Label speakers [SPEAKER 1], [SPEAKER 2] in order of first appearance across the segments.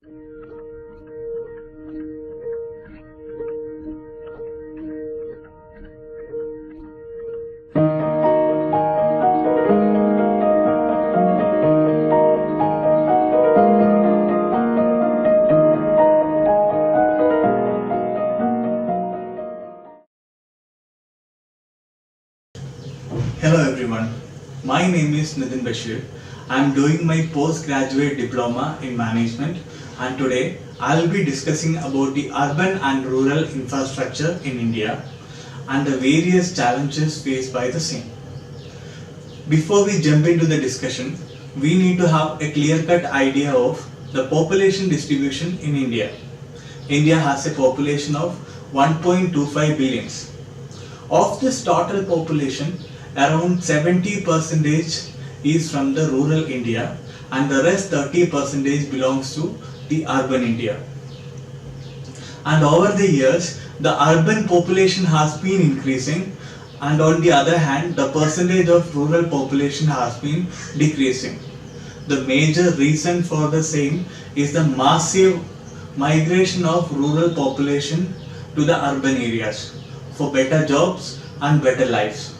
[SPEAKER 1] Hello everyone, my name is Nidhin Basheer. I am doing my postgraduate diploma in management, and today I will be discussing about the urban and rural infrastructure in India and the various challenges faced by the same. Before we jump into the discussion, we need to have a clear-cut idea of the population distribution in India. India has a population of 1.25 billions. Of this total population, around 70% is from the rural India and the rest 30% belongs to the urban India. And over the years, the urban population has been increasing, and on the other hand, the percentage of rural population has been decreasing. The major reason for the same is the massive migration of rural population to the urban areas for better jobs and better lives.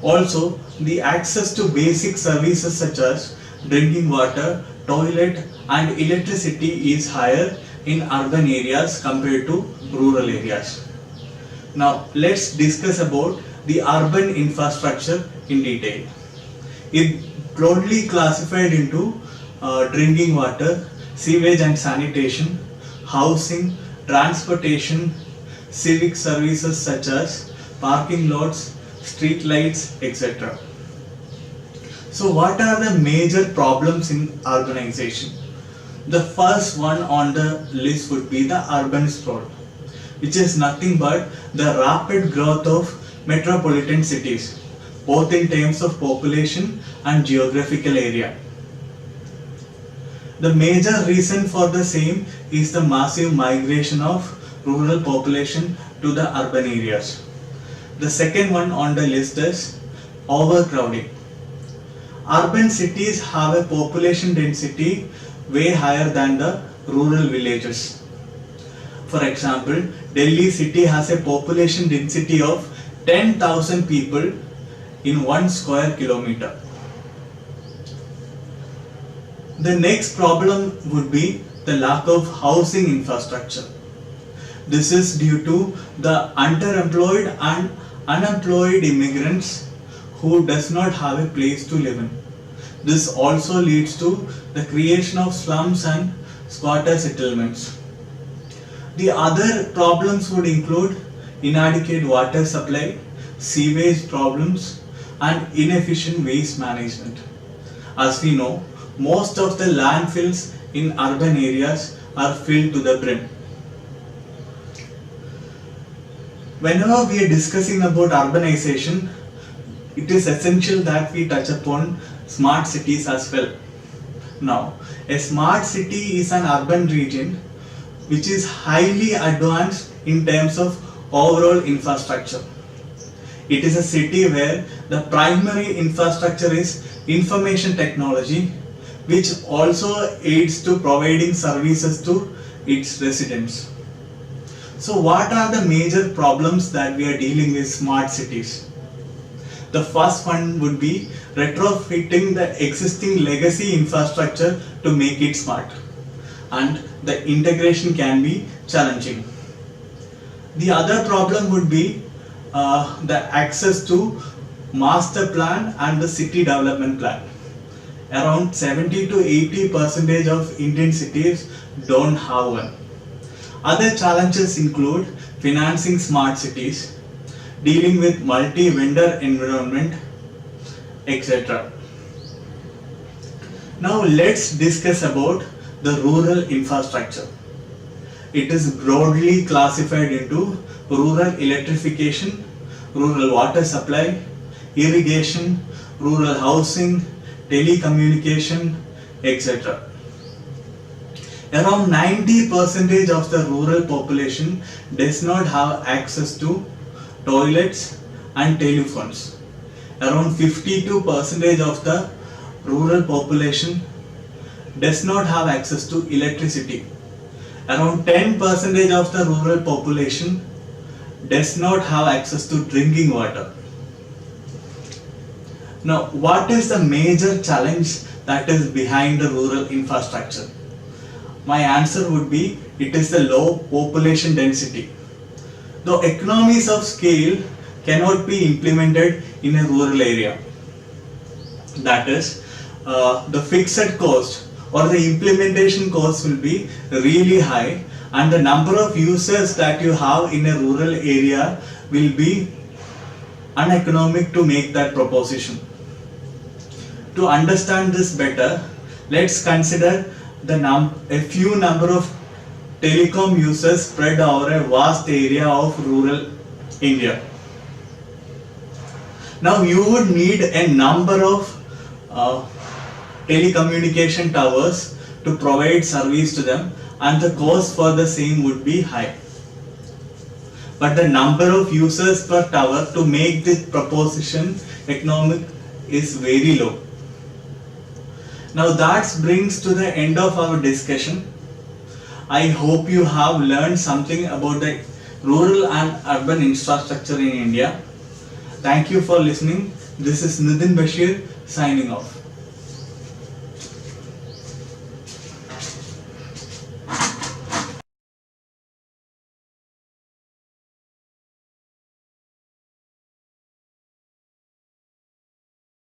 [SPEAKER 1] Also, the access to basic services such as drinking water, toilet and electricity is higher in urban areas compared to rural areas. Now, let's discuss about the urban infrastructure in detail. It broadly classified into drinking water, sewage and sanitation, housing, transportation, civic services such as parking lots, street lights, etc. So what are the major problems in urbanization? The first one on the list would be the urban sprawl, which is nothing but the rapid growth of metropolitan cities, both in terms of population and geographical area. The major reason for the same is the massive migration of rural population to the urban areas. The second one on the list is overcrowding. Urban cities have a population density way higher than the rural villages. For example, Delhi city has a population density of 10,000 people in 1 square kilometer. The next problem would be the lack of housing infrastructure. This is due to the underemployed and unemployed immigrants who does not have a place to live in. This also leads to the creation of slums and squatter settlements. The other problems would include inadequate water supply, sewage problems and inefficient waste management. As we know, most of the landfills in urban areas are filled to the brim. Whenever we are discussing about urbanization, it is essential that we touch upon smart cities as well. Now, a smart city is an urban region which is highly advanced in terms of overall infrastructure. It is a city where the primary infrastructure is information technology, which also aids to providing services to its residents. So what are the major problems that we are dealing with smart cities? The first one would be retrofitting the existing legacy infrastructure to make it smart, and the integration can be challenging. The other problem would be the access to master plan and the city development plan. Around 70 to 80% of Indian cities don't have one. Other challenges include financing smart cities, dealing with multi-vendor environment, etc. Now let's discuss about the rural infrastructure. It is broadly classified into rural electrification, rural water supply, irrigation, rural housing, telecommunication, etc. Around 90% of the rural population does not have access to toilets and telephones. Around 52% of the rural population does not have access to electricity. Around 10% of the rural population does not have access to drinking water. Now, what is the major challenge that is behind the rural infrastructure? My answer would be it is the low population density. The economies of scale cannot be implemented in a rural area. That is, the fixed cost or the implementation cost will be really high, and the number of users that you have in a rural area will be uneconomic to make that proposition. To understand this better, let's consider a few number of telecom users spread over a vast area of rural India. Now you would need a number of telecommunication towers to provide service to them, and the cost for the same would be high. But the number of users per tower to make this proposition economic is very low. Now that brings to the end of our discussion. I hope you have learned something about the rural and urban infrastructure in India. Thank you for listening. This is Nidhin Basheer signing off.